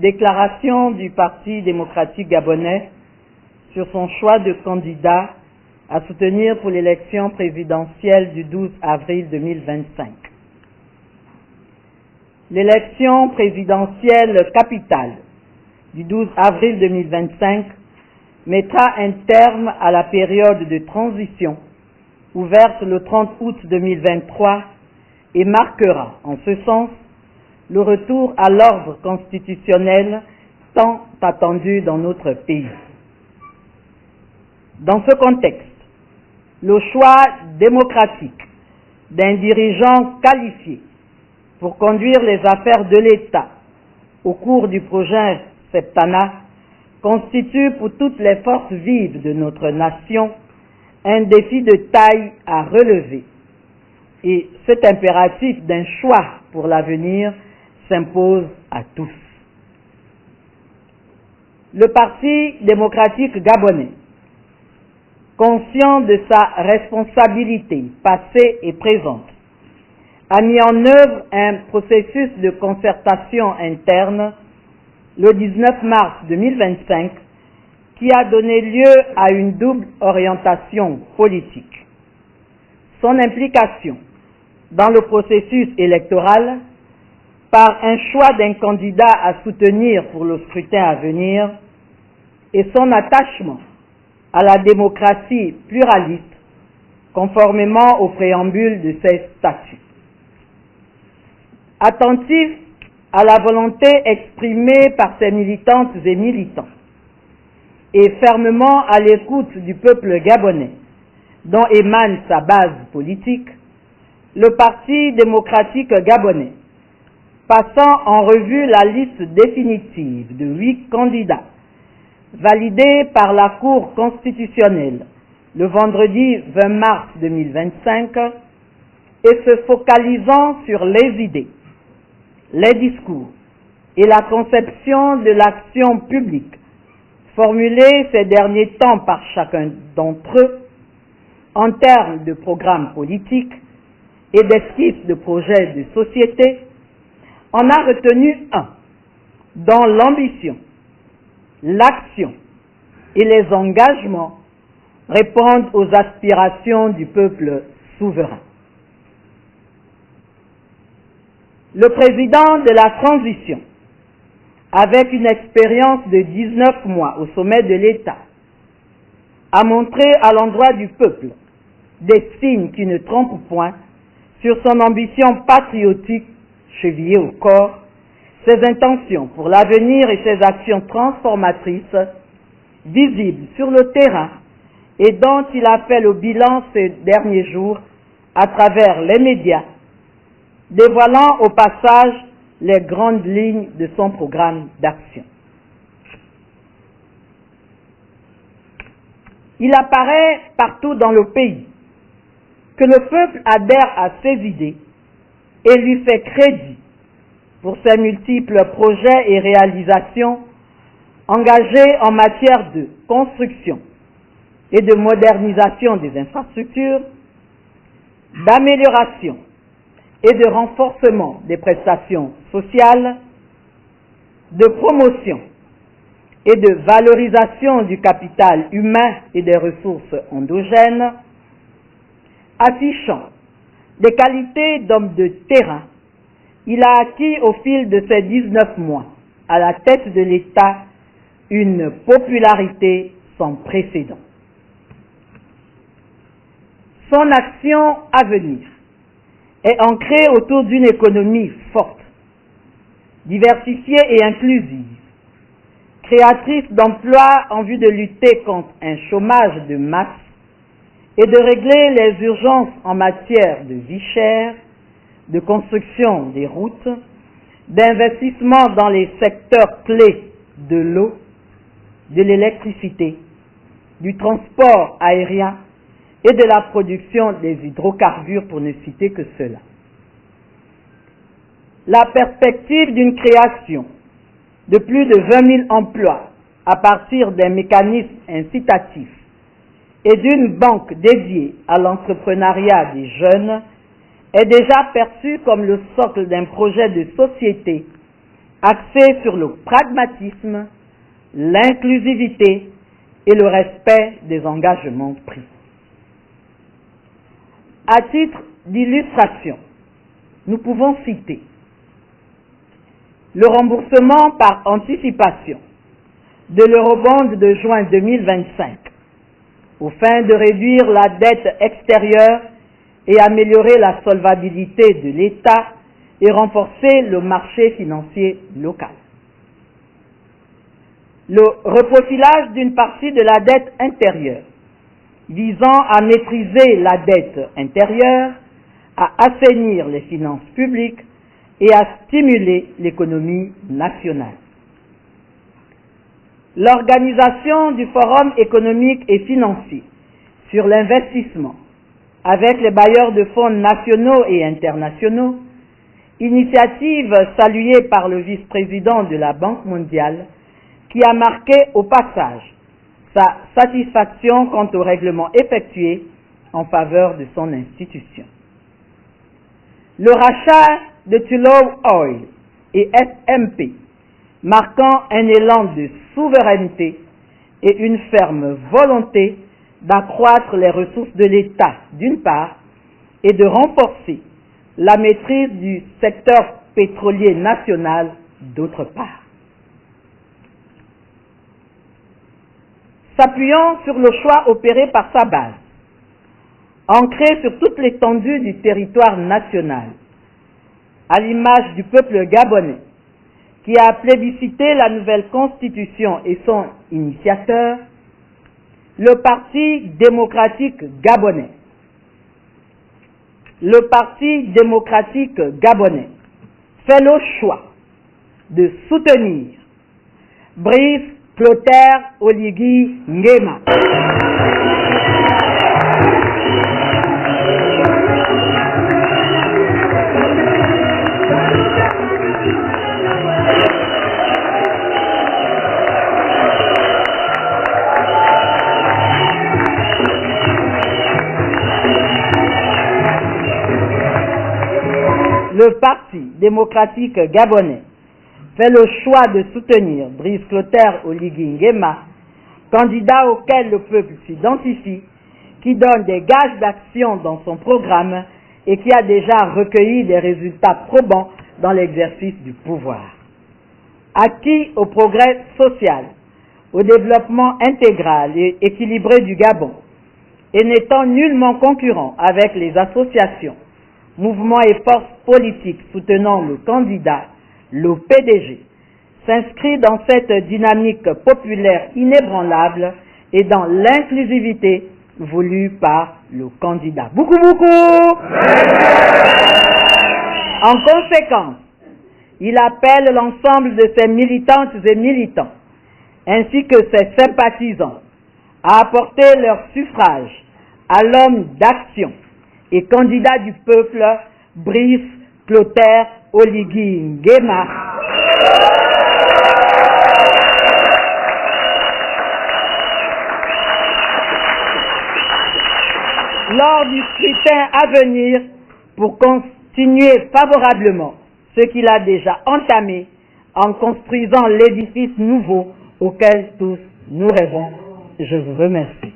Déclaration du Parti démocratique gabonais sur son choix de candidat à soutenir pour l'élection présidentielle du 12 avril 2025. L'élection présidentielle capitale du 12 avril 2025 mettra un terme à la période de transition ouverte le 30 août 2023 et marquera, en ce sens, le retour à l'ordre constitutionnel tant attendu dans notre pays. Dans ce contexte, le choix démocratique d'un dirigeant qualifié pour conduire les affaires de l'État au cours du prochain septennat constitue pour toutes les forces vives de notre nation un défi de taille à relever. Et cet impératif d'un choix pour l'avenir s'impose à tous. Le Parti démocratique gabonais, conscient de sa responsabilité passée et présente, a mis en œuvre un processus de concertation interne le 19 mars 2025 qui a donné lieu à une double orientation politique. Son implication dans le processus électoral par un choix d'un candidat à soutenir pour le scrutin à venir et son attachement à la démocratie pluraliste conformément au préambule de ses statuts. Attentif à la volonté exprimée par ses militantes et militants et fermement à l'écoute du peuple gabonais dont émane sa base politique, le Parti démocratique gabonais, passant en revue la liste définitive de 8 candidats validée par la Cour constitutionnelle le vendredi 20 mars 2025 et se focalisant sur les idées, les discours et la conception de l'action publique formulée ces derniers temps par chacun d'entre eux en termes de programmes politiques et d'esquisses de projets de société, on a retenu un dont l'ambition, l'action et les engagements répondent aux aspirations du peuple souverain. Le président de la transition, avec une expérience de 19 mois au sommet de l'État, a montré à l'endroit du peuple des signes qui ne trompent point sur son ambition patriotique chevillée au corps, ses intentions pour l'avenir et ses actions transformatrices visibles sur le terrain et dont il a fait le bilan ces derniers jours à travers les médias, dévoilant au passage les grandes lignes de son programme d'action. Il apparaît partout dans le pays que le peuple adhère à ses idées et lui fait crédit pour ses multiples projets et réalisations engagés en matière de construction et de modernisation des infrastructures, d'amélioration et de renforcement des prestations sociales, de promotion et de valorisation du capital humain et des ressources endogènes, affichant des qualités d'homme de terrain. Il a acquis au fil de ces 19 mois à la tête de l'État une popularité sans précédent. Son action à venir est ancrée autour d'une économie forte, diversifiée et inclusive, créatrice d'emplois en vue de lutter contre un chômage de masse et de régler les urgences en matière de vie chère, de construction des routes, d'investissement dans les secteurs clés de l'eau, de l'électricité, du transport aérien et de la production des hydrocarbures, pour ne citer que cela. La perspective d'une création de plus de 20 000 emplois à partir d'un mécanisme incitatif et d'une banque dédiée à l'entrepreneuriat des jeunes est déjà perçue comme le socle d'un projet de société axé sur le pragmatisme, l'inclusivité et le respect des engagements pris. À titre d'illustration, nous pouvons citer le remboursement par anticipation de l'eurobond de juin 2025 aux fins de réduire la dette extérieure et améliorer la solvabilité de l'État et renforcer le marché financier local. Le reprofilage d'une partie de la dette intérieure visant à maîtriser la dette intérieure, à assainir les finances publiques et à stimuler l'économie nationale. L'organisation du Forum économique et financier sur l'investissement avec les bailleurs de fonds nationaux et internationaux, initiative saluée par le vice-président de la Banque mondiale, qui a marqué au passage sa satisfaction quant au règlement effectué en faveur de son institution. Le rachat de Tullow Oil et SMP, marquant un élan de souveraineté et une ferme volonté d'accroître les ressources de l'État d'une part et de renforcer la maîtrise du secteur pétrolier national d'autre part. S'appuyant sur le choix opéré par sa base, ancré sur toute l'étendue du territoire national, à l'image du peuple gabonais, qui a plébiscité la nouvelle constitution et son initiateur, le Parti démocratique gabonais. Le Parti démocratique gabonais fait le choix de soutenir Brice Clotaire Oligui Nguema. Le Parti démocratique gabonais fait le choix de soutenir Brice Clotaire Oligui Nguema, candidat auquel le peuple s'identifie, qui donne des gages d'action dans son programme et qui a déjà recueilli des résultats probants dans l'exercice du pouvoir. Acquis au progrès social, au développement intégral et équilibré du Gabon, et n'étant nullement concurrent avec les associations, mouvements et forces politiques soutenant le candidat, le PDG, s'inscrit dans cette dynamique populaire inébranlable et dans l'inclusivité voulue par le candidat. Beaucoup. En conséquence, il appelle l'ensemble de ses militantes et militants, ainsi que ses sympathisants, à apporter leur suffrage à l'homme d'action et candidat du peuple, Brice Clotaire Oligui Nguema. Lors du scrutin à venir, pour continuer favorablement ce qu'il a déjà entamé en construisant l'édifice nouveau auquel tous nous rêvons. Je vous remercie.